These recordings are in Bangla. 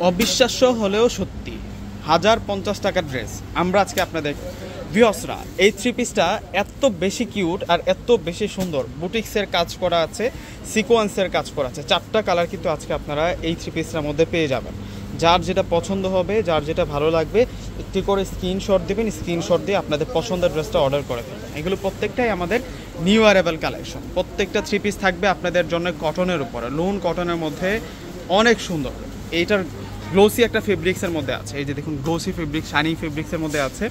অবিশ্বাস্য হলেও সত্যি 1050 টাকার ড্রেস আমরা আজকে আপনাদের ভিউয়ার্সরা এই থ্রি পিসটা এত বেশি কিউট আর এত বেশি সুন্দর বুটিক্সের কাজ করা আছে সিকোয়েন্সের কাজ করা আছে চারটা কালার কিন্তু আজকে আপনারা এই থ্রি পিসটার মধ্যে পেয়ে যাবেন যার যেটা পছন্দ হবে যার যেটা ভালো লাগবে একটি করে স্ক্রিনশট দেবেন স্ক্রিনশট দিয়ে আপনাদের পছন্দের ড্রেসটা অর্ডার করে ফেলবেন এগুলো প্রত্যেকটাই আমাদের নিউ অ্যারাইভাল কালেকশন প্রত্যেকটা থ্রি পিস থাকবে আপনাদের জন্য কটনের উপরে লোন কটনের মধ্যে অনেক সুন্দর এইটার গ্লোসি একটা ফেব্রিক্সের মধ্যে আছে এই যে দেখুন গ্লোসি ফেব্রিক শাইনিং ফেব্রিক্সের মধ্যে আছে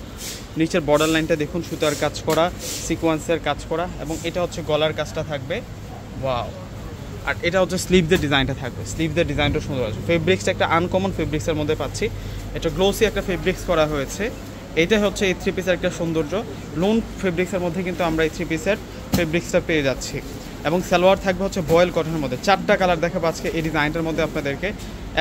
নিচের বর্ডার লাইনটা দেখুন সুতার কাজ করা সিকোয়েন্সের কাজ করা এবং এটা হচ্ছে গলার কাজটা থাকবে ওয়াও আর এটা হচ্ছে স্লিভদের ডিজাইনটা থাকবে স্লিভদের ডিজাইনটা সুন্দর আছে ফেব্রিক্সটা একটা আনকমন ফেব্রিক্সের মধ্যে পাচ্ছি এটা গ্লোসি একটা ফেব্রিক্স করা হয়েছে এইটাই হচ্ছে এই থ্রি পিসের একটা সৌন্দর্য লোন ফেব্রিক্সের মধ্যে কিন্তু আমরা এই থ্রি পিসের ফেব্রিক্সটা পেয়ে যাচ্ছি এবং সালোয়ার থাকবে হচ্ছে বয়েল কটনের মধ্যে চারটা কালার দেখাবো আজকে এই ডিজাইনটার মধ্যে আপনাদেরকে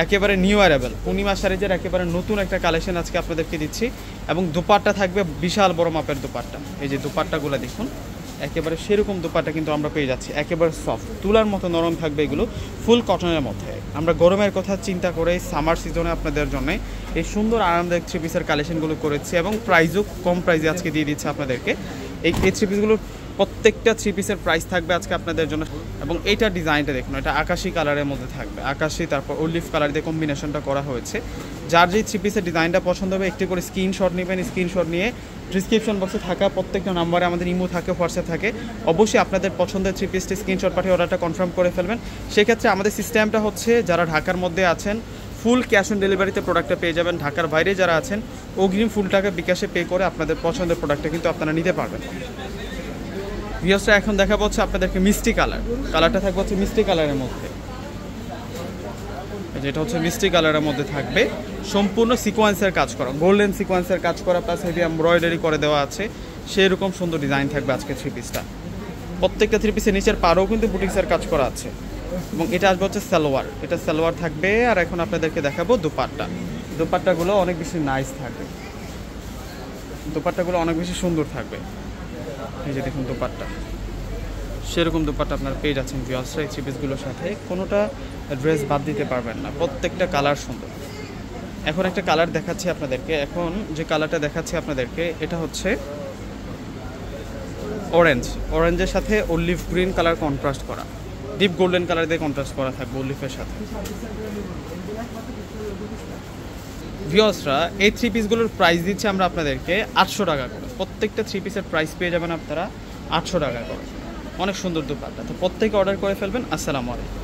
একেবারে নিউ অ্যারাইভাল পূর্ণিমা শাড়িজের একেবারে নতুন একটা কালেকশন আজকে আপনাদেরকে দিচ্ছি এবং দুপাট্টা থাকবে বিশাল বড় মাপের দুপাট্টা এই যে দুপাট্টাগুলো দেখুন একেবারে সেরকম দুপাট্টা কিন্তু আমরা পেয়ে যাচ্ছি একেবারে সফট তুলার মতো নরম থাকবে এগুলো ফুল কটনের মধ্যে আমরা গরমের কথা চিন্তা করে সামার সিজনে আপনাদের জন্য এই সুন্দর আরামদায়ক থ্রি পিসের কালেকশনগুলো করেছি এবং প্রাইসও কম প্রাইসে আজকে দিয়ে দিচ্ছে আপনাদেরকে এই থ্রি পিসগুলো প্রত্যেকটা থ্রি পিসের প্রাইস থাকবে আজকে আপনাদের জন্য এবং এইটা ডিজাইনটা দেখুন এটা আকাশি কালারের মধ্যে থাকবে আকাশি তারপর অলিভ কালার দিয়ে কম্বিনেশনটা করা হয়েছে যার যেই থ্রি পিসের ডিজাইনটা পছন্দ হবে একটি করে স্ক্রিনশট নেবেন স্ক্রিনশট নিয়ে ডিসক্রিপশন বক্সে থাকা প্রত্যেকটা নাম্বারে আমাদের ইমো থাকে হোয়াটসঅ্যাপ থাকে অবশ্যই আপনাদের পছন্দের থ্রি পিসটি স্ক্রিনশট পাঠিয়ে অর্ডারটা কনফার্ম করে ফেলবেন সেক্ষেত্রে আমাদের সিস্টেমটা হচ্ছে যারা ঢাকার মধ্যে আছেন ফুল ক্যাশ অন ডেলিভারিতে প্রোডাক্টটা পেয়ে যাবেন ঢাকার বাইরে যারা আছেন অগ্রিম ফুল টাকা বিকাশে পে করে আপনাদের পছন্দের প্রোডাক্টটা কিন্তু আপনারা নিতে পারবেন ভিউয়ার্সরা এখন দেখাবো হচ্ছে আপনাদেরকে মিষ্টি কালারটা থাকবে হচ্ছে মিষ্টি কালারের মধ্যে যেটা হচ্ছে মিষ্টি কালারের মধ্যে থাকবে সম্পূর্ণ সিকোয়েন্সের কাজ করা গোল্ডেন সিকোয়েন্সের কাজ করা প্লাস হেভি এমব্রয়ডারি করে দেওয়া আছে সেই রকম সুন্দর ডিজাইন থাকবে আজকে থ্রি পিসটা প্রত্যেকটা থ্রি পিসের নিচের পাড়েও কিন্তু বুটিক্সের কাজ করা আছে এবং এটা আসবে হচ্ছে সালোয়ার এটা সালোয়ার থাকবে আর এখন আপনাদেরকে দেখাবো দুপাট্টাগুলো অনেক বেশি নাইস থাকবে দুপাট্টাগুলো অনেক বেশি সুন্দর থাকবে এই যে দেখুন দুপাট্টা সেরকম দুপাট্টা আপনারা পেয়ে যাচ্ছেন ভিউয়ার্সরা এই থ্রি পিসগুলোর সাথে কোনোটা ড্রেস বাদ দিতে পারবেন না প্রত্যেকটা কালার সুন্দর এখন একটা কালার দেখাচ্ছি আপনাদেরকে এখন যে কালারটা দেখাচ্ছি আপনাদেরকে এটা হচ্ছে অরেঞ্জের সাথে অলিভ গ্রিন কালার কন্ট্রাস্ট করা ডিপ গোল্ডেন কালার দিয়ে কন্ট্রাস্ট করা থাকবে অলিভের সাথে ভিউয়ার্সরা এই থ্রি পিসগুলোর প্রাইস দিচ্ছি আমরা আপনাদেরকে 800 টাকা করে প্রত্যেকটা থ্রি পিসের প্রাইস পেয়ে যাবেন আপনারা 800 টাকা করে অনেক সুন্দর দুপাট্টা তো প্রত্যেকে অর্ডার করে ফেলবেন আসসালামু আলাইকুম